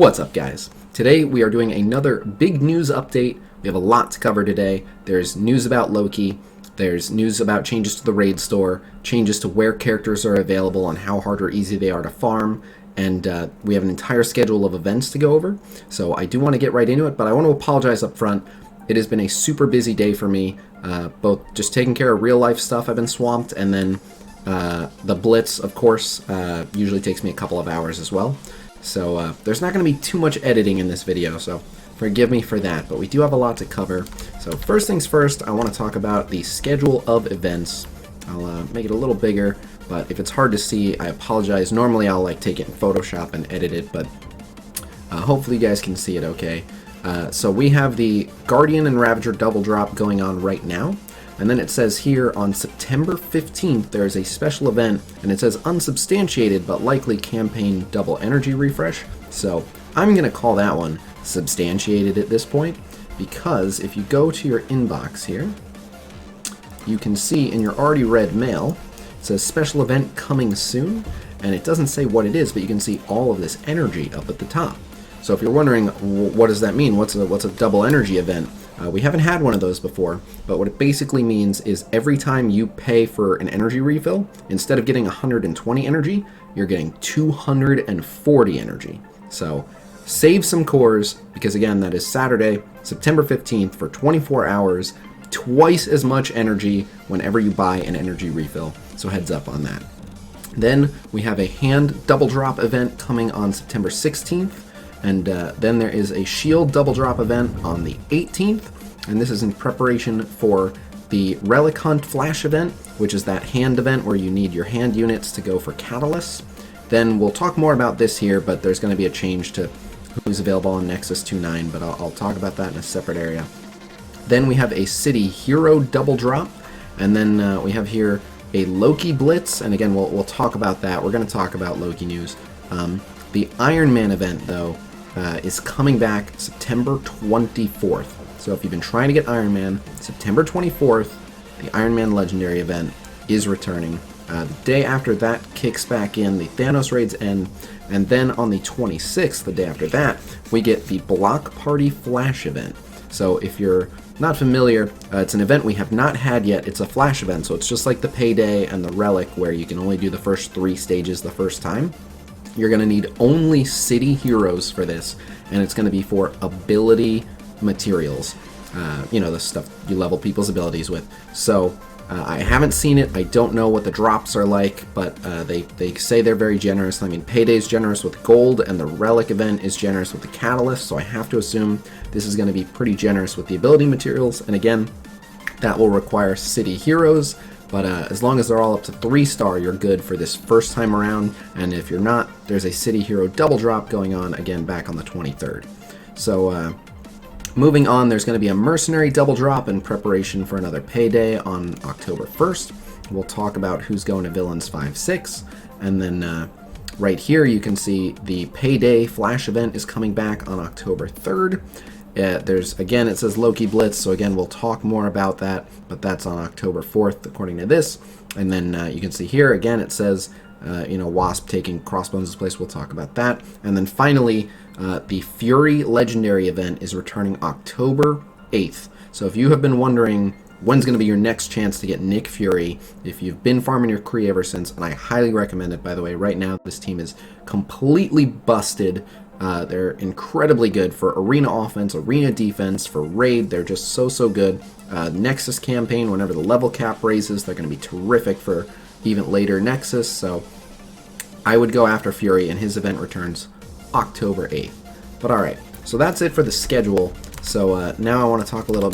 What's up, guys? Today we are doing another big news update. We have a lot to cover today. There's news about Loki, there's news about changes to the raid store, changes to where characters are available and how hard or easy they are to farm, and we have an entire schedule of events to go over. So I do want to get right into it, but I want to apologize up front. It has been a super busy day for me, both just taking care of real life stuff. I've been swamped, and then the Blitz, of course, usually takes me a couple of hours as well. So there's not going to be too much editing in this video, so forgive me for that, but we do have a lot to cover. So first things first, I want to talk about the schedule of events. I'll make it a little bigger, but if it's hard to see, I apologize. Normally I'll take it in Photoshop and edit it, but hopefully you guys can see it okay. So we have the Guardian and Ravager double drop going on right now. And then it says here on September 15th, there's a special event, and it says unsubstantiated but likely campaign double energy refresh. So I'm going to call that one substantiated at this point, because if you go to your inbox here, you can see in your already read mail, it says special event coming soon, and it doesn't say what it is, but you can see all of this energy up at the top. So if you're wondering, what does that mean? What's a double energy event? We haven't had one of those before, but what it basically means is every time you pay for an energy refill, instead of getting 120 energy, you're getting 240 energy. So save some cores, because again, that is Saturday, September 15th for 24 hours, twice as much energy whenever you buy an energy refill. So heads up on that. Then we have a hand double drop event coming on September 16th. And then there is a shield double drop event on the 18th, and this is in preparation for the Relic Hunt Flash event, which is that hand event where you need your hand units to go for catalysts. Then we'll talk more about this here, but there's going to be a change to who's available on Nexus 2.9, but I'll talk about that in a separate area. Then we have a City Hero double drop, and then we have here a Loki Blitz, and again, we'll talk about that. We're going to talk about Loki news. The Iron Man event, though, is coming back September 24th. So if you've been trying to get Iron Man, September 24th, the Iron Man Legendary event is returning. The day after that kicks back in, the Thanos raids end, and then on the 26th, the day after that, we get the Block Party Flash event. So if you're not familiar, it's an event we have not had yet. It's a Flash event, so it's just like the Payday and the Relic, where you can only do the first 3 stages the first time. You're going to need only city heroes for this, and it's going to be for ability materials. The stuff you level people's abilities with. So I haven't seen it. I don't know what the drops are like, but they say they're very generous. I mean, Payday's generous with gold, and the Relic event is generous with the Catalyst, so I have to assume this is going to be pretty generous with the ability materials. And again, that will require city heroes. But as long as they're all up to 3-star, you're good for this first time around. And if you're not, there's a City Hero double drop going on, again, back on the 23rd. So moving on, there's going to be a Mercenary double drop in preparation for another Payday on October 1st. We'll talk about who's going to Villains 5-6. And then right here, you can see the Payday Flash event is coming back on October 3rd. Again, it says Loki Blitz, so again, we'll talk more about that, but that's on October 4th, according to this. And then you can see here, again, it says, Wasp taking Crossbones' place. We'll talk about that. And then finally, the Fury Legendary event is returning October 8th. So if you have been wondering when's going to be your next chance to get Nick Fury, if you've been farming your Kree ever since, and I highly recommend it, by the way, right now, this team is completely busted. They're incredibly good for arena offense, arena defense, for raid. They're just so good. Nexus campaign, whenever the level cap raises, they're going to be terrific for even later Nexus. So I would go after Fury, and his event returns October 8th. But alright, so that's it for the schedule. So now I want to talk a little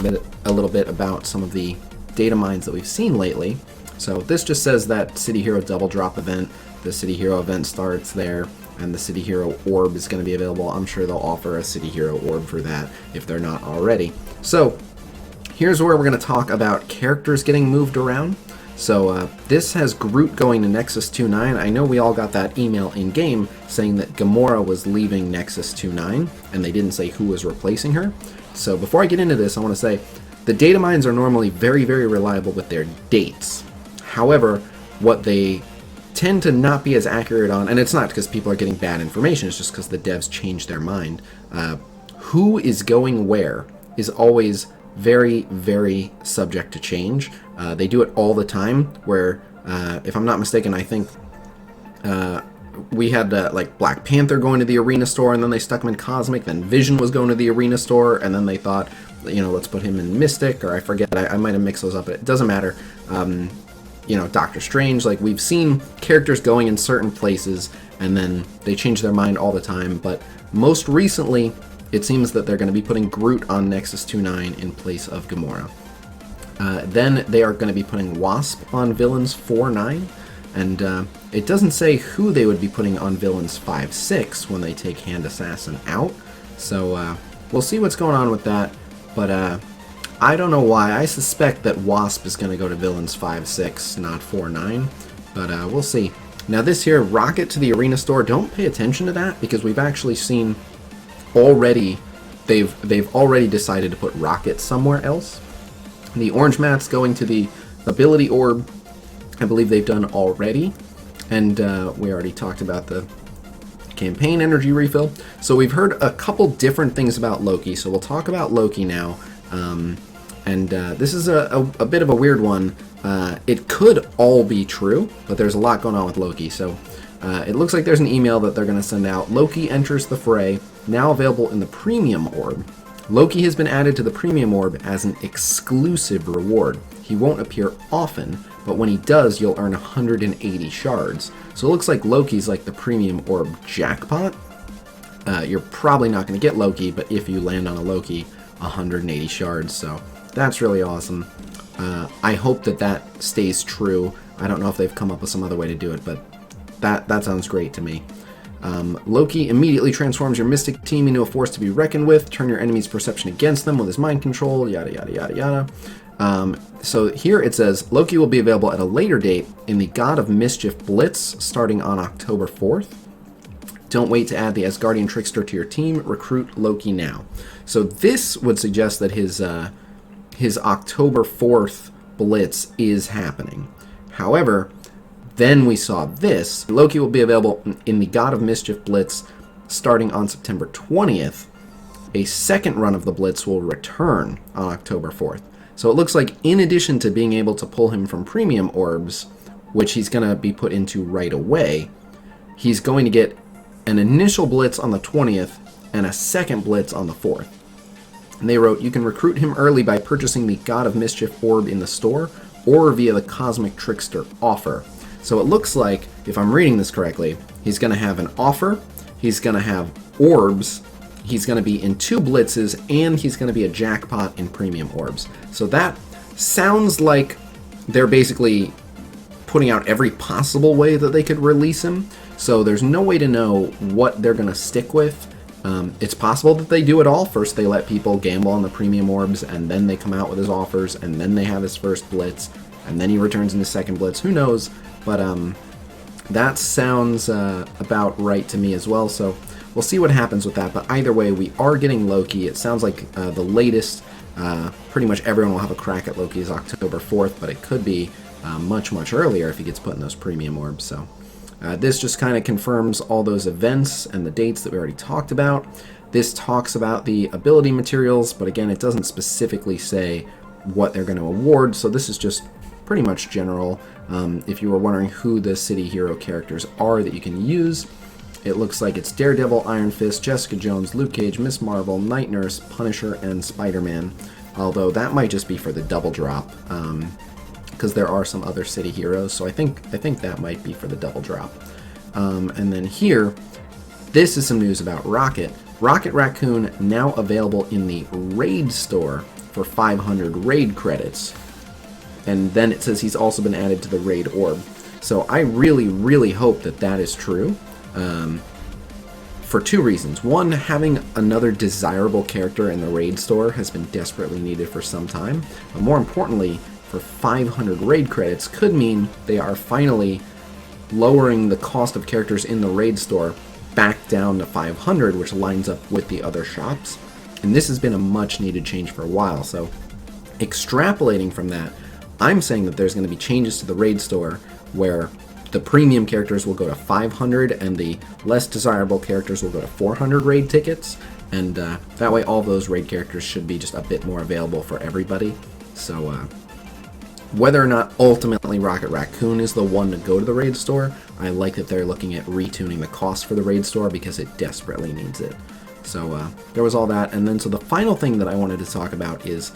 bit about some of the data mines that we've seen lately. So this just says that City Hero double drop event. The City Hero event starts there, and the City Hero Orb is going to be available. I'm sure they'll offer a City Hero Orb for that if they're not already. So here's where we're going to talk about characters getting moved around. So this has Groot going to Nexus 2.9. I know we all got that email in-game saying that Gamora was leaving Nexus 2.9, and they didn't say who was replacing her. So before I get into this, I want to say the data mines are normally very, very reliable with their dates. However, what they tend to not be as accurate on, and it's not because people are getting bad information, it's just because the devs changed their mind. Who is going where is always very, very subject to change. They do it all the time, where, if I'm not mistaken, I think we had like Black Panther going to the arena store, and then they stuck him in Cosmic, then Vision was going to the arena store, and then they thought, you know, let's put him in Mystic, or I forget, I might have mixed those up, but it doesn't matter. You know, Doctor Strange, like, we've seen characters going in certain places, and then they change their mind all the time, but most recently, it seems that they're going to be putting Groot on Nexus 2-9 in place of Gamora. Then they are going to be putting Wasp on Villains 4-9, and it doesn't say who they would be putting on Villains 5-6 when they take Hand Assassin out, so we'll see what's going on with that, but I don't know why. I suspect that Wasp is going to go to Villains 5-6, not 4-9, but we'll see. Now this here, Rocket to the arena store, don't pay attention to that, because we've actually seen already, they've already decided to put Rocket somewhere else. The orange mat's going to the ability orb, I believe they've done already, and we already talked about the campaign energy refill. So we've heard a couple different things about Loki, so we'll talk about Loki now. This is a bit of a weird one. It could all be true, but there's a lot going on with Loki. So it looks like there's an email that they're going to send out. Loki enters the fray, now available in the Premium Orb. Loki has been added to the Premium Orb as an exclusive reward. He won't appear often, but when he does, you'll earn 180 shards. So it looks like Loki's like the Premium Orb jackpot. You're probably not going to get Loki, but if you land on a Loki, 180 shards, so that's really awesome. I hope that stays true. I don't know if they've come up with some other way to do it, but that sounds great to me. Loki immediately transforms your Mystic team into a force to be reckoned with. Turn your enemy's perception against them with his mind control, yada yada yada yada. So here it says, Loki will be available at a later date in the God of Mischief Blitz starting on October 4th. Don't wait to add the Asgardian Trickster to your team. Recruit Loki now. So this would suggest that his October 4th Blitz is happening. However, then we saw this. Loki will be available in the God of Mischief Blitz starting on September 20th. A second run of the Blitz will return on October 4th. So it looks like in addition to being able to pull him from Premium Orbs, which he's going to be put into right away, he's going to get an initial Blitz on the 20th and a second Blitz on the 4th. And they wrote, you can recruit him early by purchasing the God of Mischief Orb in the store or via the Cosmic Trickster offer. So it looks like, if I'm reading this correctly, he's going to have an offer, he's going to have orbs, he's going to be in 2 blitzes, and he's going to be a jackpot in Premium Orbs. So that sounds like they're basically putting out every possible way that they could release him. So there's no way to know what they're going to stick with. It's possible that they do it all. First they let people gamble on the Premium Orbs, and then they come out with his offers, and then they have his first Blitz, and then he returns in his second Blitz. Who knows? But that sounds about right to me as well. So we'll see what happens with that. But either way, we are getting Loki. It sounds like the latest, pretty much everyone will have a crack at Loki is October 4th, but it could be much, much earlier if he gets put in those Premium Orbs. So this just kind of confirms all those events and the dates that we already talked about. This talks about the ability materials, but again, it doesn't specifically say what they're going to award, so this is just pretty much general. If you were wondering who the City Hero characters are that you can use, it looks like it's Daredevil, Iron Fist, Jessica Jones, Luke Cage, Miss Marvel, Night Nurse, Punisher, and Spider-Man, although that might just be for the double drop. Because there are some other city heroes, so I think that might be for the double drop. And then here, this is some news about Rocket. Rocket Raccoon now available in the Raid store for 500 Raid credits. And then it says he's also been added to the Raid Orb. So I really, really hope that that is true. For 2 reasons. One, having another desirable character in the Raid store has been desperately needed for some time. But more importantly, for 500 raid credits could mean they are finally lowering the cost of characters in the raid store back down to 500, which lines up with the other shops. And this has been a much needed change for a while. So extrapolating from that, I'm saying that there's going to be changes to the raid store where the premium characters will go to 500, and the less desirable characters will go to 400 raid tickets. And that way all those raid characters should be just a bit more available for everybody. So whether or not ultimately Rocket Raccoon is the one to go to the raid store, I like that they're looking at retuning the cost for the raid store because it desperately needs it. So there was all that. And then so the final thing that I wanted to talk about is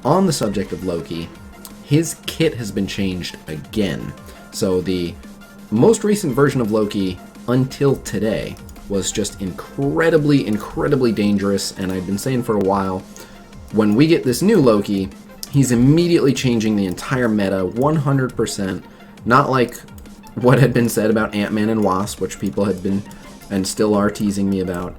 on the subject of Loki, his kit has been changed again. So the most recent version of Loki until today was just incredibly, incredibly dangerous, and I've been saying for a while, when we get this new Loki, he's immediately changing the entire meta 100%, not like what had been said about Ant-Man and Wasp, which people had been and still are teasing me about.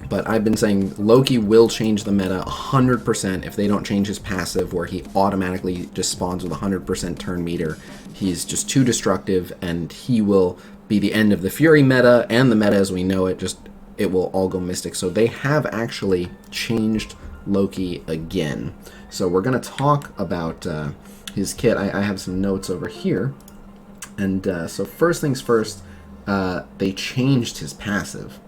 But I've been saying Loki will change the meta 100% if they don't change his passive, where he automatically just spawns with 100% turn meter. He's just too destructive, and he will be the end of the Fury meta and the meta as we know it. It will all go Mystic. So they have actually changed Loki again. So we're going to talk about his kit. I have some notes over here. And so first things first, they changed his passive.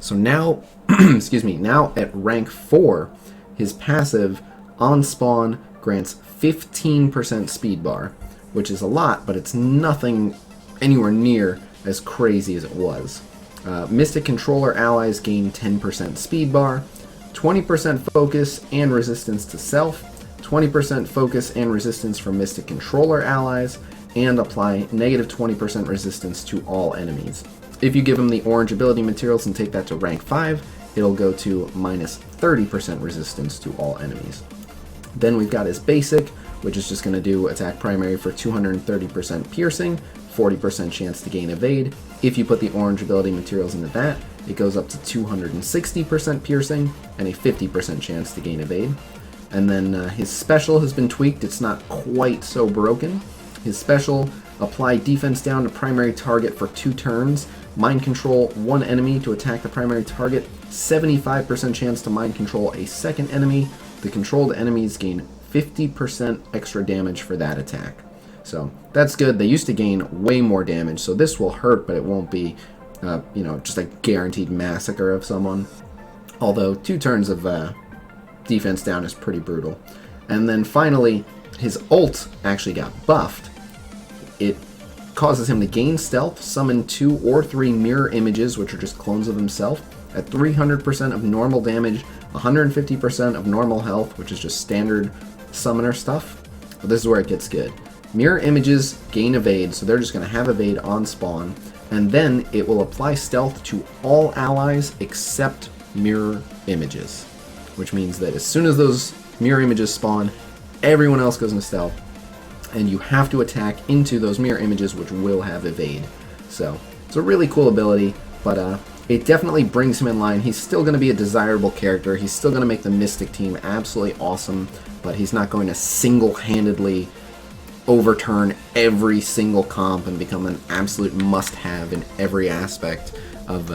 So now, excuse me, now at rank 4, his passive on spawn grants 15% speed bar, which is a lot, but it's nothing anywhere near as crazy as it was. Mystic Controller allies gain 10% speed bar, 20% focus and resistance to self, 20% focus and resistance from Mystic Controller allies, and apply negative 20% resistance to all enemies. If you give him the orange ability materials and take that to rank 5, it'll go to minus 30% resistance to all enemies. Then we've got his basic, which is just going to do attack primary for 230% piercing, 40% chance to gain evade. If you put the orange ability materials into that, it goes up to 260% piercing and a 50% chance to gain evade. And then his special has been tweaked. It's not quite so broken. His special, apply defense down to primary target for 2 turns, mind control one enemy to attack the primary target, 75% chance to mind control a second enemy. The controlled enemies gain 50% extra damage for that attack. So that's good. They used to gain way more damage, so this will hurt, but it won't be, just a guaranteed massacre of someone. Although 2 turns of defense down is pretty brutal. And then finally, his ult actually got buffed. It causes him to gain stealth, summon 2 or 3 mirror images, which are just clones of himself, at 300% of normal damage, 150% of normal health, which is just standard summoner stuff. But this is where it gets good. Mirror images gain evade, so they're just going to have evade on spawn, and then it will apply stealth to all allies except mirror images, which means that as soon as those mirror images spawn, everyone else goes into stealth, and you have to attack into those mirror images, which will have evade. So it's a really cool ability, but it definitely brings him in line. He's still going to be a desirable character. He's still going to make the Mystic team absolutely awesome, but he's not going to single-handedly overturn every single comp and become an absolute must-have in every aspect of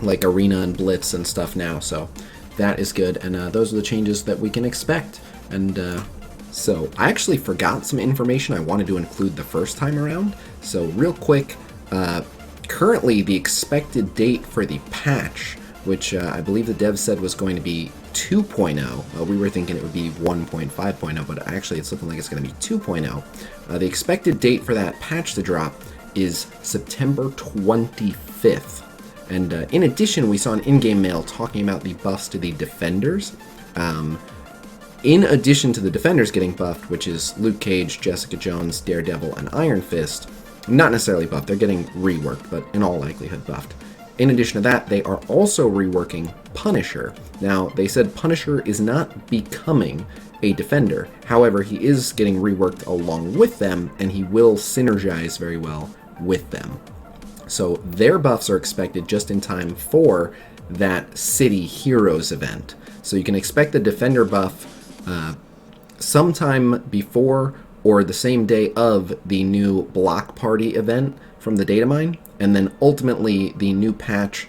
like Arena and Blitz and stuff now. So that is good, and those are the changes that we can expect. And so I actually forgot some information I wanted to include the first time around. So real quick, currently the expected date for the patch, which I believe the dev said was going to be 2.0. We were thinking it would be 1.5.0, but actually it's looking like it's going to be 2.0. The expected date for that patch to drop is September 25th. And in addition, we saw an in-game mail talking about the buffs to the Defenders. In addition to the Defenders getting buffed, which is Luke Cage, Jessica Jones, Daredevil, and Iron Fist, not necessarily buffed, they're getting reworked, but in all likelihood buffed. In addition to that, they are also reworking Punisher. Now, they said Punisher is not becoming a Defender. However, he is getting reworked along with them, and he will synergize very well with them. So their buffs are expected just in time for that City Heroes event. So you can expect the Defender buff sometime before or the same day of the new Block Party event from the data mine, and then ultimately the new patch,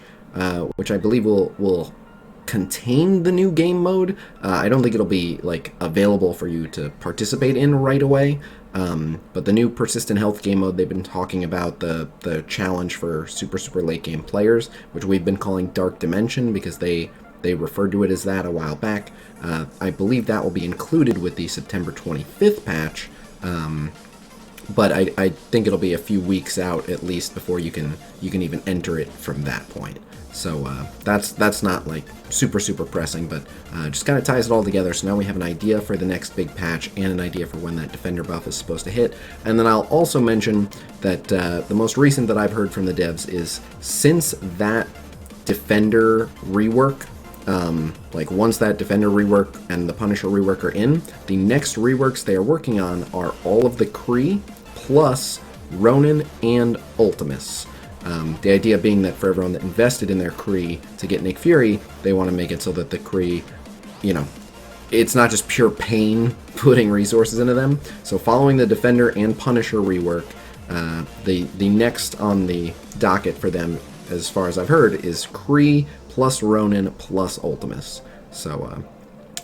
which I believe will contain the new game mode. I don't think it'll be like available for you to participate in right away. But the new persistent health game mode, they've been talking about the challenge for super late game players, which we've been calling Dark Dimension because they referred to it as that a while back. I believe that will be included with the September 25th patch. But I think it'll be a few weeks out at least before you can even enter it from that point. So that's not like super pressing, but just kind of ties it all together. So now we have an idea for the next big patch and an idea for when that defender buff is supposed to hit. And then I'll also mention that the most recent that I've heard from the devs is since that defender rework, like once that defender rework and the Punisher rework are in, the next reworks they are working on are all of the Kree plus Ronin and Ultimus. The idea being that for everyone that invested in their Kree to get Nick Fury, they want to make it so that the Kree, you know, it's not just pure pain putting resources into them. So following the Defender and Punisher rework, the next on the docket for them, as far as I've heard, is Kree plus Ronin plus Ultimus. So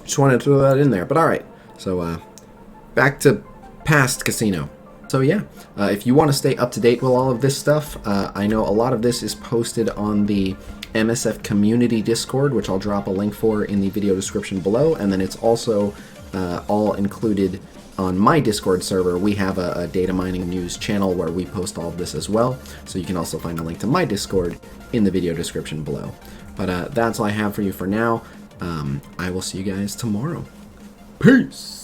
just wanted to throw that in there. But alright, so back to past Khasino. So yeah, if you want to stay up to date with all of this stuff, I know a lot of this is posted on the MSF community Discord, which I'll drop a link for in the video description below, and then it's also all included on my Discord server. We have a data mining news channel where we post all of this as well, so you can also find a link to my Discord in the video description below. But that's all I have for you for now. I will see you guys tomorrow. Peace!